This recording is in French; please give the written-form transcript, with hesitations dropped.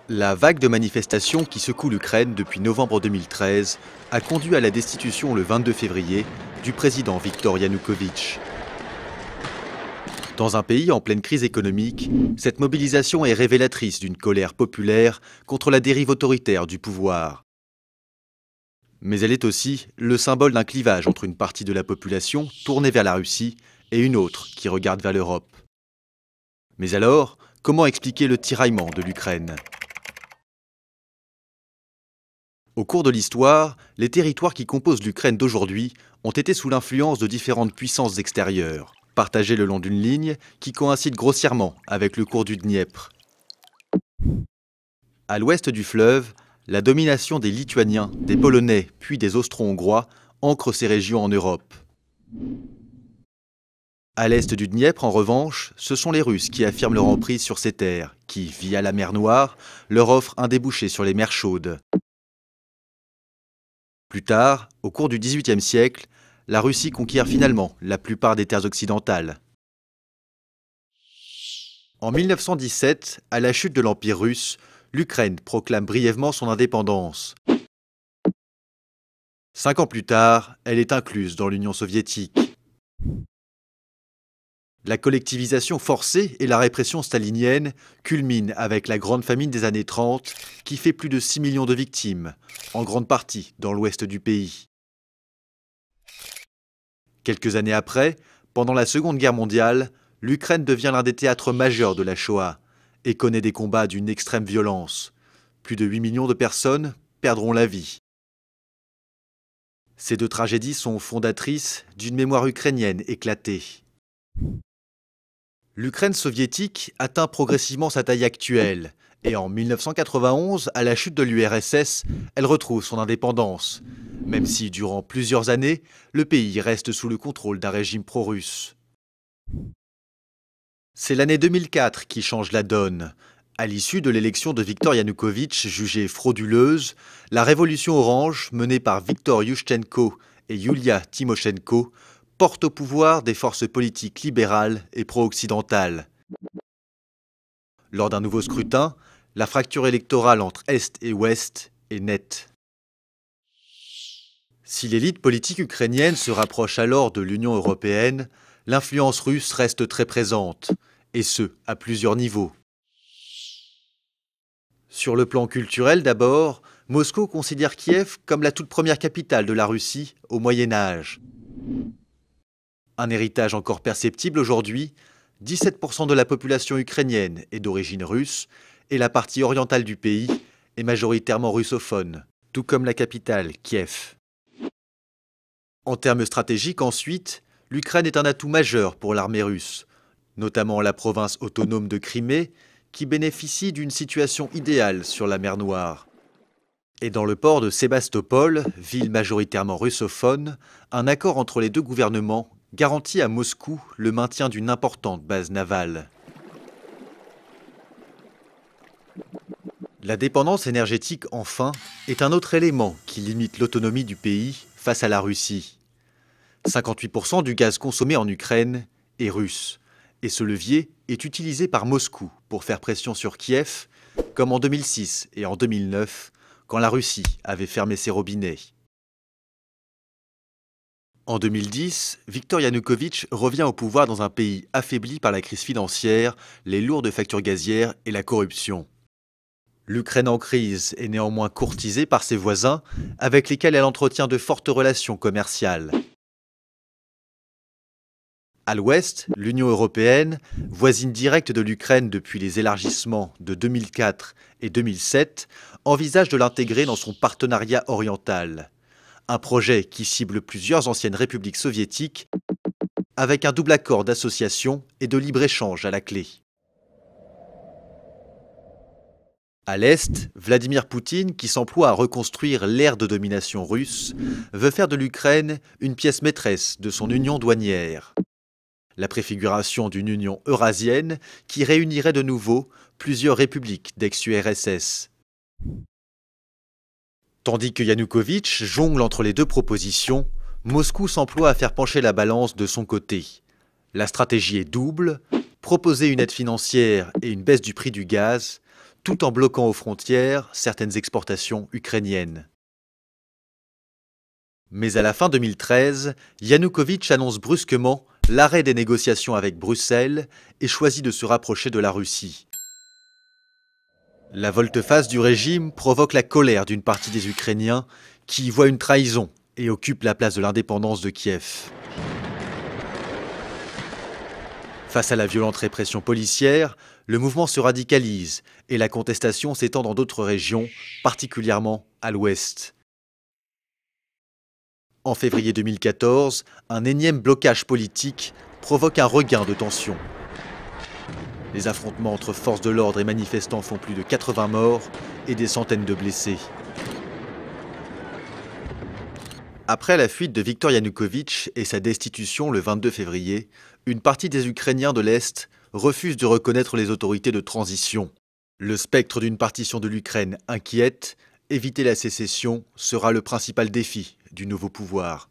La vague de manifestations qui secoue l'Ukraine depuis novembre 2013 a conduit à la destitution le 22 février du président Viktor Yanukovych. Dans un pays en pleine crise économique, cette mobilisation est révélatrice d'une colère populaire contre la dérive autoritaire du pouvoir. Mais elle est aussi le symbole d'un clivage entre une partie de la population tournée vers la Russie et une autre qui regarde vers l'Europe. Mais alors, comment expliquer le tiraillement de l'Ukraine ? Au cours de l'histoire, les territoires qui composent l'Ukraine d'aujourd'hui ont été sous l'influence de différentes puissances extérieures, partagés le long d'une ligne qui coïncide grossièrement avec le cours du Dniepr. À l'ouest du fleuve, la domination des Lituaniens, des Polonais puis des Austro-Hongrois ancre ces régions en Europe. À l'est du Dniepr, en revanche, ce sont les Russes qui affirment leur emprise sur ces terres, qui, via la mer Noire, leur offrent un débouché sur les mers chaudes. Plus tard, au cours du XVIIIe siècle, la Russie conquiert finalement la plupart des terres occidentales. En 1917, à la chute de l'Empire russe, l'Ukraine proclame brièvement son indépendance. 5 ans plus tard, elle est incluse dans l'Union soviétique. La collectivisation forcée et la répression stalinienne culminent avec la grande famine des années 30 qui fait plus de 6 millions de victimes, en grande partie dans l'ouest du pays. Quelques années après, pendant la Seconde Guerre mondiale, l'Ukraine devient l'un des théâtres majeurs de la Shoah et connaît des combats d'une extrême violence. Plus de 8 millions de personnes perdront la vie. Ces deux tragédies sont fondatrices d'une mémoire ukrainienne éclatée. L'Ukraine soviétique atteint progressivement sa taille actuelle et en 1991, à la chute de l'URSS, elle retrouve son indépendance, même si durant plusieurs années, le pays reste sous le contrôle d'un régime pro-russe. C'est l'année 2004 qui change la donne. À l'issue de l'élection de Viktor Yanukovych, jugée frauduleuse, la révolution orange, menée par Viktor Yushchenko et Yulia Tymoshenko, porte au pouvoir des forces politiques libérales et pro-occidentales. Lors d'un nouveau scrutin, la fracture électorale entre Est et Ouest est nette. Si l'élite politique ukrainienne se rapproche alors de l'Union européenne, l'influence russe reste très présente, et ce, à plusieurs niveaux. Sur le plan culturel d'abord, Moscou considère Kiev comme la toute première capitale de la Russie au Moyen Âge. Un héritage encore perceptible aujourd'hui, 17% de la population ukrainienne est d'origine russe et la partie orientale du pays est majoritairement russophone, tout comme la capitale, Kiev. En termes stratégiques ensuite, l'Ukraine est un atout majeur pour l'armée russe, notamment la province autonome de Crimée, qui bénéficie d'une situation idéale sur la mer Noire. Et dans le port de Sébastopol, ville majoritairement russophone, un accord entre les deux gouvernements garantit à Moscou le maintien d'une importante base navale. La dépendance énergétique, enfin, est un autre élément qui limite l'autonomie du pays face à la Russie. 58% du gaz consommé en Ukraine est russe, et ce levier est utilisé par Moscou pour faire pression sur Kiev, comme en 2006 et en 2009, quand la Russie avait fermé ses robinets. En 2010, Viktor Yanukovych revient au pouvoir dans un pays affaibli par la crise financière, les lourdes factures gazières et la corruption. L'Ukraine en crise est néanmoins courtisée par ses voisins, avec lesquels elle entretient de fortes relations commerciales. À l'ouest, l'Union européenne, voisine directe de l'Ukraine depuis les élargissements de 2004 et 2007, envisage de l'intégrer dans son partenariat oriental. Un projet qui cible plusieurs anciennes républiques soviétiques, avec un double accord d'association et de libre-échange à la clé. À l'Est, Vladimir Poutine, qui s'emploie à reconstruire l'ère de domination russe, veut faire de l'Ukraine une pièce maîtresse de son union douanière. La préfiguration d'une union eurasienne qui réunirait de nouveau plusieurs républiques d'ex-URSS. Tandis que Yanukovych jongle entre les deux propositions, Moscou s'emploie à faire pencher la balance de son côté. La stratégie est double, proposer une aide financière et une baisse du prix du gaz, tout en bloquant aux frontières certaines exportations ukrainiennes. Mais à la fin 2013, Yanukovych annonce brusquement l'arrêt des négociations avec Bruxelles et choisit de se rapprocher de la Russie. La volte-face du régime provoque la colère d'une partie des Ukrainiens qui y voient une trahison et occupent la place de l'indépendance de Kiev. Face à la violente répression policière, le mouvement se radicalise et la contestation s'étend dans d'autres régions, particulièrement à l'ouest. En février 2014, un énième blocage politique provoque un regain de tension. Les affrontements entre forces de l'ordre et manifestants font plus de 80 morts et des centaines de blessés. Après la fuite de Viktor Yanukovych et sa destitution le 22 février, une partie des Ukrainiens de l'Est refuse de reconnaître les autorités de transition. Le spectre d'une partition de l'Ukraine inquiète, éviter la sécession sera le principal défi du nouveau pouvoir.